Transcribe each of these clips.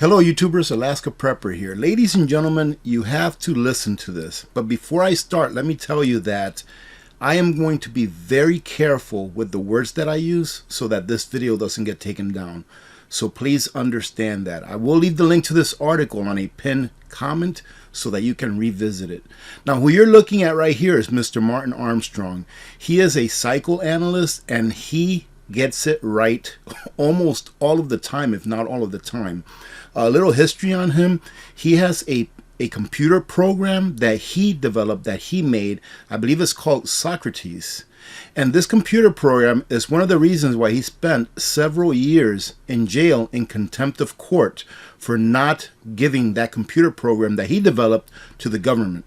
Hello YouTubers, Alaska Prepper here. Ladies and gentlemen, you have to listen to this. But before I start, let me tell you that I am going to be very careful with the words that I use so that this video doesn't get taken down. So please understand that. I will leave the link to this article on a pinned comment so that you can revisit it. Now, who you're looking at right here is Mr. Martin Armstrong. He is a psychoanalyst and he gets it right almost all of the time, if not all of the time. A little history on him. He has a computer program that he developed, that he made. I believe it's called Socrates. And this computer program is one of the reasons why he spent several years in jail in contempt of court for not giving that computer program that he developed to the government.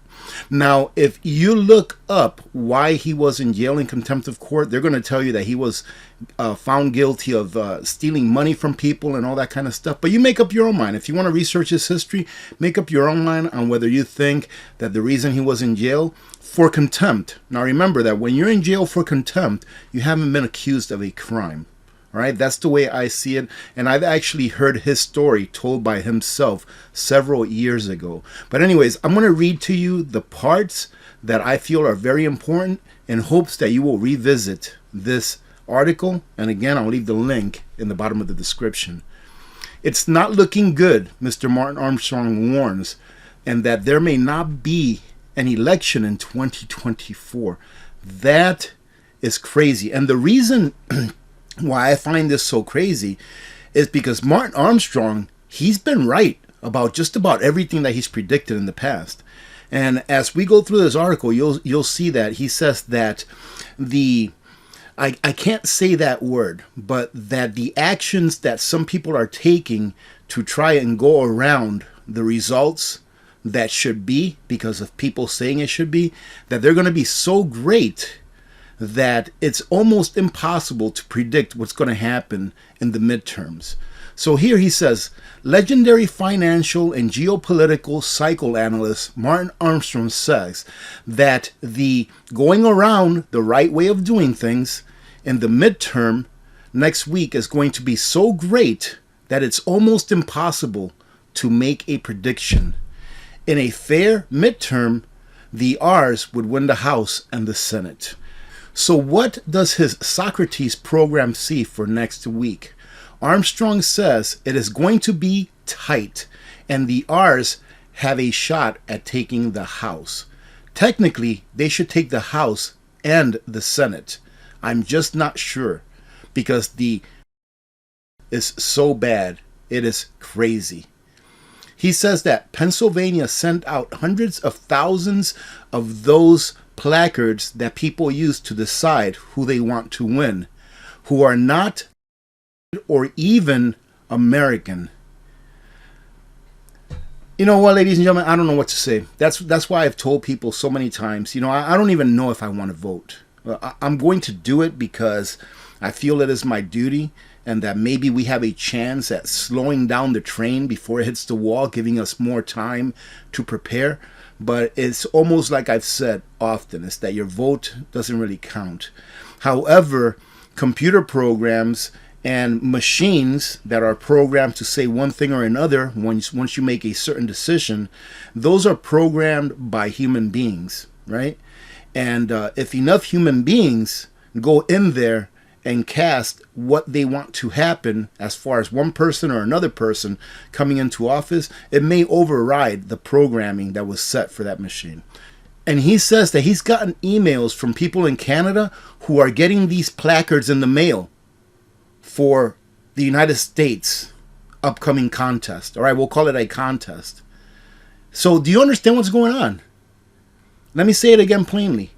Now, if you look up why he was in jail in contempt of court, they're going to tell you that he was found guilty of stealing money from people and all that kind of stuff. But you make up your own mind. If you want to research his history, make up your own mind on whether you think that the reason he was in jail for contempt. Now, remember that when you're in jail for contempt, you haven't been accused of a crime. All right, that's the way I see it. And I've actually heard his story told by himself several years ago. But anyways, I'm going to read to you the parts that I feel are very important in hopes that you will revisit this article. And again, I'll leave the link in the bottom of the description. It's not looking good, Mr. Martin Armstrong warns, and that there may not be an election in 2024. That is crazy. And the reason why I find this so crazy is because Martin Armstrong, he's been right about just about everything that he's predicted in the past. And as we go through this article, you'll see that he says that I can't say that word, but that the actions that some people are taking to try and go around the results that should be, because of people saying it should be, that they're going to be so great that it's almost impossible to predict what's going to happen in the midterms. So here he says, legendary financial and geopolitical psychoanalyst Martin Armstrong says that the going around the right way of doing things in the midterm next week is going to be so great that it's almost impossible to make a prediction. In a fair midterm, the R's would win the House and the Senate. So what does his Socrates program see for next week? Armstrong says it is going to be tight and the R's have a shot at taking the House. Technically, they should take the House and the Senate. I'm just not sure because the is so bad. It is crazy. He says that Pennsylvania sent out hundreds of thousands of those placards that people use to decide who they want to win, who are not or even American. You know what, ladies and gentlemen, I don't know what to say. That's why I've told people so many times, you know, I don't even know if I want to vote. I'm going to do it because I feel it is my duty and that maybe we have a chance at slowing down the train before it hits the wall, giving us more time to prepare. But it's almost like I've said often, is that your vote doesn't really count. However, computer programs and machines that are programmed to say one thing or another once you make a certain decision, those are programmed by human beings, right? And if enough human beings go in there and cast what they want to happen as far as one person or another person coming into office, it may override the programming that was set for that machine. And he says that he's gotten emails from people in Canada who are getting these placards in the mail for the United States upcoming contest. All right, we'll call it a contest. So do you understand what's going on? Let me say it again plainly.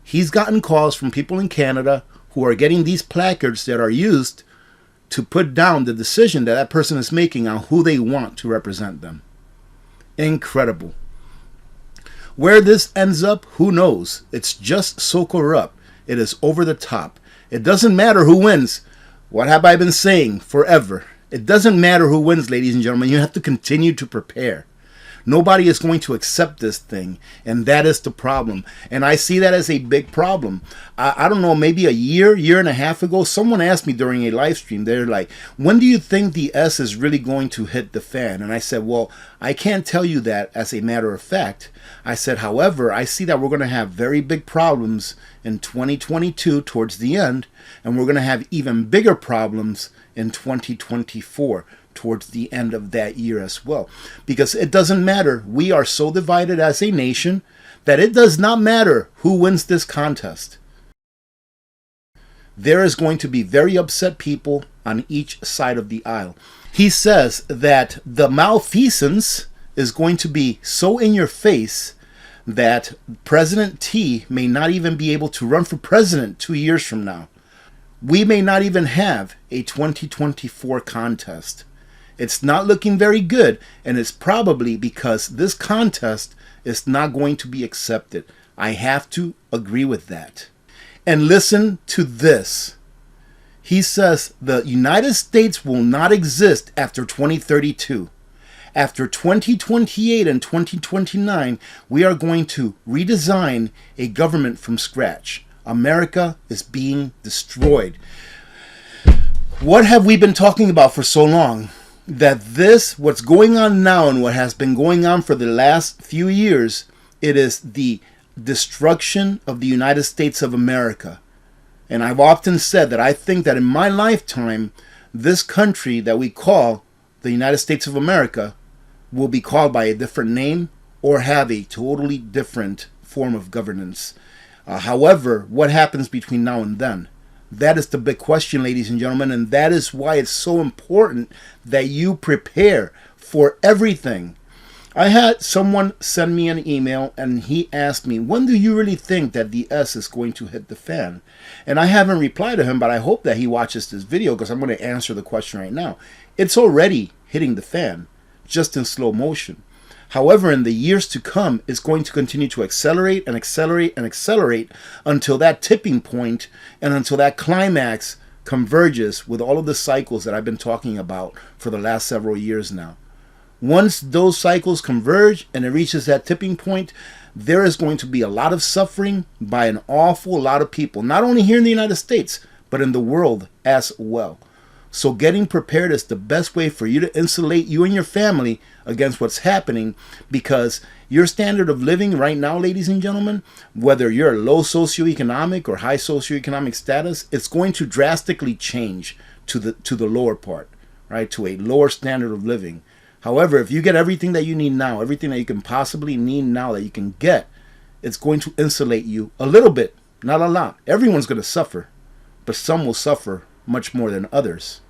He's gotten calls from people in Canada who are getting these placards that are used to put down the decision that person is making on who they want to represent them. Incredible. Where this ends up, who knows? It's just so corrupt. It is over the top. It doesn't matter who wins. What have I been saying forever? It doesn't matter who wins, ladies and gentlemen. You have to continue to prepare. Nobody is going to accept this thing, and that is the problem. And I see that as a big problem. I don't know, maybe a year and a half ago, someone asked me during a live stream, they're like, when do you think the S is really going to hit the fan? And I said, well, I can't tell you that as a matter of fact. I said, however, I see that we're going to have very big problems in 2022 towards the end, and we're going to have even bigger problems in 2024 towards the end of that year as well. Because it doesn't matter. We are so divided as a nation that it does not matter who wins this contest. There is going to be very upset people on each side of the aisle. He says that the malfeasance is going to be so in your face that President T may not even be able to run for president 2 years from now. We may not even have a 2024 contest. It's not looking very good, and it's probably because this contest is not going to be accepted. I have to agree with that. And listen to this. He says the United States will not exist after 2032. After 2028 and 2029, we are going to redesign a government from scratch. America is being destroyed. What have we been talking about for so long? That what's going on now and what has been going on for the last few years, it is the destruction of the United States of America. And I've often said that I think that in my lifetime, this country that we call the United States of America will be called by a different name or have a totally different form of governance. However, what happens between now and then? That is the big question, ladies and gentlemen, and that is why it's so important that you prepare for everything. I had someone send me an email, and he asked me, when do you really think that the S is going to hit the fan? And I haven't replied to him, but I hope that he watches this video because I'm going to answer the question right now. It's already hitting the fan, just in slow motion. However, in the years to come, it's going to continue to accelerate and accelerate and accelerate until that tipping point and until that climax converges with all of the cycles that I've been talking about for the last several years now. Once those cycles converge and it reaches that tipping point, there is going to be a lot of suffering by an awful lot of people, not only here in the United States, but in the world as well. So getting prepared is the best way for you to insulate you and your family against what's happening, because your standard of living right now, ladies and gentlemen, whether you're low socioeconomic or high socioeconomic status, it's going to drastically change to the lower part, right? To a lower standard of living. However, if you get everything that you need now, everything that you can possibly need now that you can get, it's going to insulate you a little bit, not a lot. Everyone's going to suffer, but some will suffer much more than others.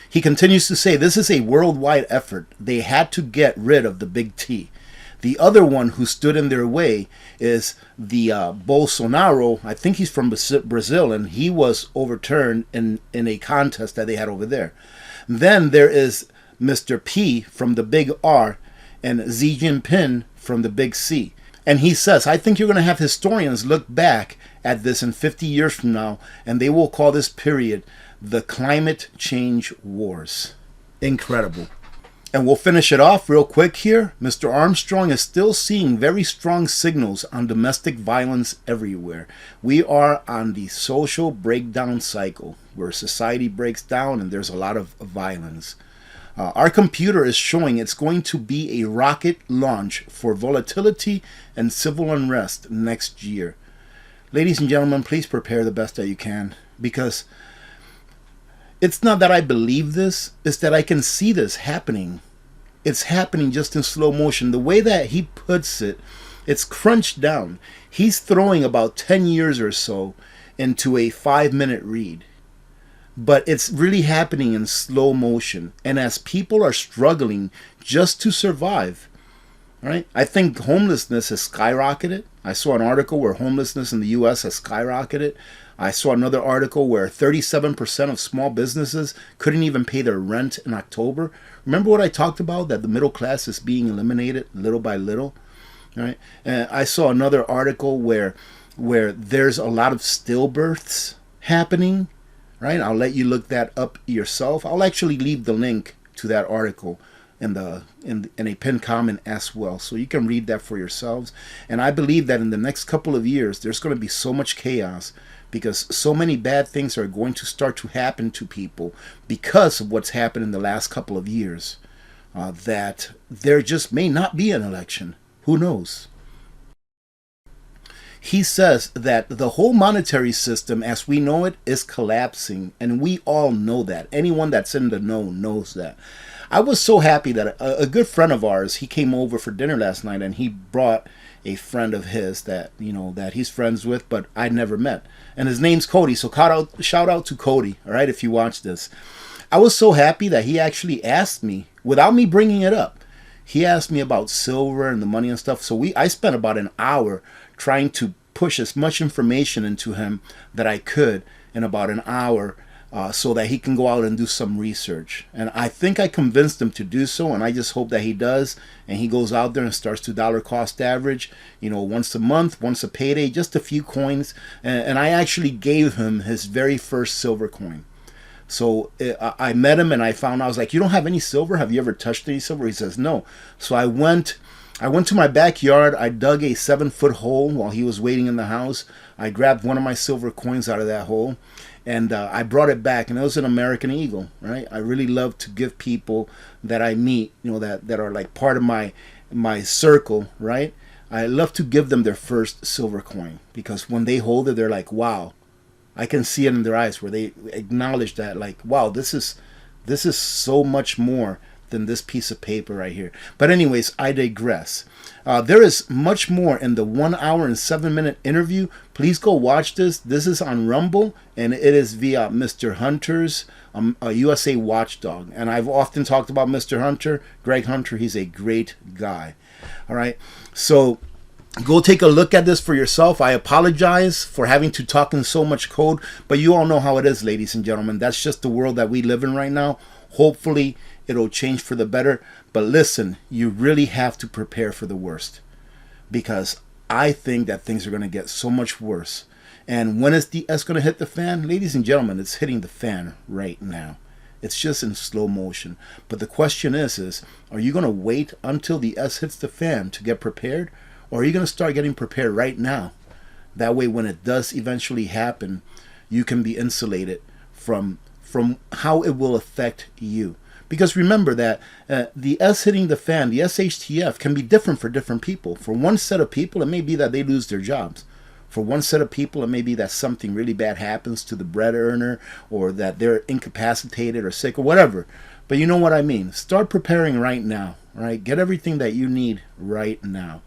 He continues to say this is a worldwide effort. They had to get rid of the big T. The other one who stood in their way is the Bolsonaro. I think he's from Brazil, and he was overturned in a contest that they had over there. Then there is Mr. P from the big R and Xi Jinping from the big C. And he says, I think you're going to have historians look back at this in 50 years from now, and they will call this period the climate change wars. Incredible. And we'll finish it off real quick here. Mr. Armstrong is still seeing very strong signals on domestic violence everywhere. We are on the social breakdown cycle where society breaks down and there's a lot of violence. Our computer is showing it's going to be a rocket launch for volatility and civil unrest next year. Ladies and gentlemen, please prepare the best that you can, because it's not that I believe this, it's that I can see this happening. It's happening just in slow motion. The way that he puts it, it's crunched down. He's throwing about 10 years or so into a 5-minute read. But it's really happening in slow motion. And as people are struggling just to survive, right? I think homelessness has skyrocketed. I saw an article where homelessness in the U.S. has skyrocketed. I saw another article where 37% of small businesses couldn't even pay their rent in October. Remember what I talked about, that the middle class is being eliminated little by little, right? And I saw another article where there's a lot of stillbirths happening, right? I'll let you look that up yourself. I'll actually leave the link to that article in a pinned comment as well, so you can read that for yourselves. And I believe that in the next couple of years there's going to be so much chaos, because so many bad things are going to start to happen to people because of what's happened in the last couple of years, that there just may not be an election. Who knows? He says that the whole monetary system as we know it is collapsing, and we all know that. Anyone that's in the know knows that. I was so happy that a good friend of ours, he came over for dinner last night, and he brought a friend of his that, you know, that he's friends with, but I'd never met. And his name's Cody, so shout out to Cody, all right, if you watch this. I was so happy that he actually asked me, without me bringing it up, he asked me about silver and the money and stuff. So I spent about an hour trying to push as much information into him that I could in about an hour, so that he can go out and do some research. And I think I convinced him to do so, and I just hope that he does, and he goes out there and starts to dollar cost average, you know, once a month, once a payday, just a few coins. And I actually gave him his very first silver coin. So I met him and I found out, I was like, you don't have any silver? Have you ever touched any silver? He says, no. So I went to my backyard. I dug a 7-foot hole while he was waiting in the house. I grabbed one of my silver coins out of that hole, and I brought it back, and it was an American Eagle, right? I really love to give people that I meet, you know, that are like part of my circle, right? I love to give them their first silver coin, because when they hold it, they're like, wow. I can see it in their eyes where they acknowledge that, like, wow, this is so much more than this piece of paper right here. But anyways, I digress. There is much more in the 1 hour and 7-minute interview. Please go watch this. This is on Rumble, and it is via Mr. Hunter's a USA Watchdog. And I've often talked about Mr. Hunter, Greg Hunter. He's a great guy. All right. So go take a look at this for yourself. I apologize for having to talk in so much code, but you all know how it is, ladies and gentlemen. That's just the world that we live in right now. Hopefully, it'll change for the better. But listen, you really have to prepare for the worst, because I think that things are going to get so much worse. And when is the S going to hit the fan? Ladies and gentlemen, it's hitting the fan right now. It's just in slow motion. But the question is are you going to wait until the S hits the fan to get prepared? Or are you going to start getting prepared right now? That way, when it does eventually happen, you can be insulated from how it will affect you. Because remember that the S hitting the fan, the SHTF, can be different for different people. For one set of people, it may be that they lose their jobs. For one set of people, it may be that something really bad happens to the bread earner, or that they're incapacitated or sick or whatever. But you know what I mean. Start preparing right now. Right? Get everything that you need right now.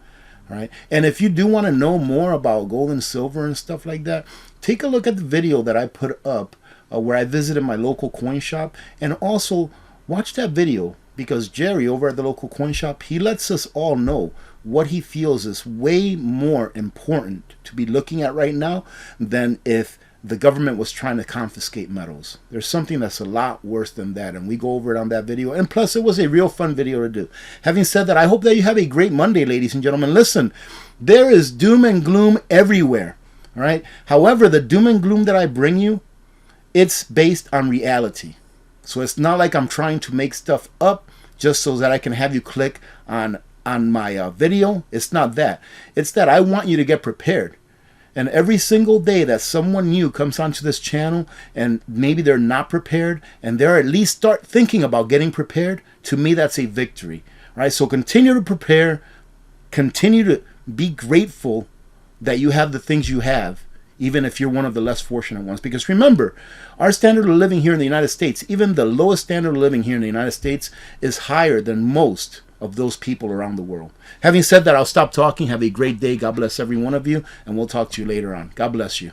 Right? And if you do want to know more about gold and silver and stuff like that, take a look at the video that I put up where I visited my local coin shop. And also watch that video, because Jerry over at the local coin shop, he lets us all know what he feels is way more important to be looking at right now than if the government was trying to confiscate metals. There's something that's a lot worse than that, and we go over it on that video. And plus, it was a real fun video to do. Having said that, I hope that you have a great Monday, ladies and gentlemen. Listen, there is doom and gloom everywhere, all right? However, the doom and gloom that I bring you, it's based on reality. So it's not like I'm trying to make stuff up just so that I can have you click on my video. It's not that. It's that I want you to get prepared. And every single day that someone new comes onto this channel and maybe they're not prepared and they're at least start thinking about getting prepared, to me that's a victory. Right? So continue to prepare, continue to be grateful that you have the things you have, even if you're one of the less fortunate ones. Because remember, our standard of living here in the United States, even the lowest standard of living here in the United States, is higher than most of those people around the world. Having said that, I'll stop talking. Have a great day. God bless every one of you, and we'll talk to you later on. God bless you.